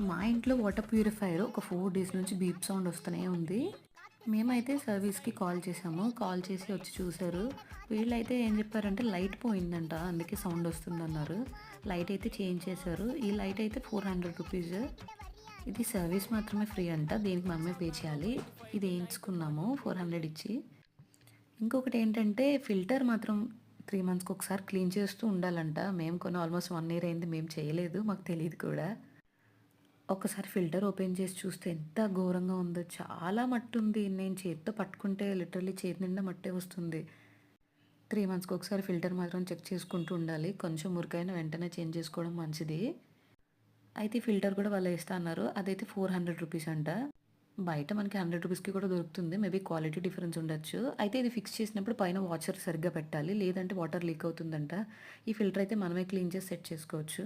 మా ఇంట్లో water purifier ఒక 4 డేస్ నుంచి బీప్ సౌండ్ వస్తూనే ఉంది. మేమైతే సర్వీస్‌కి కాల్ చేసాము. కాల్ చేసి వచ్చి చూసారు. వీళ్ళైతే ఏం చెప్పారంటే లైట్ పోయిందంట. అందుకే సౌండ్ వస్తుందన్నారు. లైట్ అయితే చేంజ్ చేశారు. ఈ లైట్ అయితే ₹400. ఇది సర్వీస్ మాత్రమే ఫ్రీ అంట. దీనికి మనమే పే చేయాలి. ఇది ఏయించుకున్నాము 400 ఇచ్చి. ఇంకొకటేంటంటే ఫిల్టర్ మాత్రం 3 మంత్స్‌కి ఒకసారి క్లీన్ చేస్తూ ఉండాలంట. మేము కొని ఆల్మోస్ట్ 1 ఇయర్ అయింది. మేము చేయలేదు. మాకు తెలీదు కూడా. ఒక్కసారి ఫిల్టర్ ఓపెన్ చేసి చూస్తే ఎంత ఘోరంగా ఉందో. చాలా మట్టుంది. నేను చేత్తో పట్టుకుంటే లిటరల్లీ చేతి నిండా మట్టే వస్తుంది. 3 మంత్స్‌కి ఒకసారి ఫిల్టర్ మాత్రం చెక్ చేసుకుంటూ ఉండాలి. కొంచెం మురికైన వెంటనే చేంజ్ చేసుకోవడం మంచిది. అయితే ఈ ఫిల్టర్ కూడా వాళ్ళే ఇస్తా అన్నారు. అదైతే ₹400 అంట. బయట మనకి ₹100కి కూడా దొరుకుతుంది. మేబీ క్వాలిటీ డిఫరెన్స్ ఉండొచ్చు. అయితే ఇది ఫిక్స్ చేసినప్పుడు పైన వాషర్ సరిగ్గా పెట్టాలి. లేదంటే వాటర్ లీక్ అవుతుందంట. ఈ ఫిల్టర్ అయితే మనమే క్లీన్ చేసి సెట్ చేసుకోవచ్చు.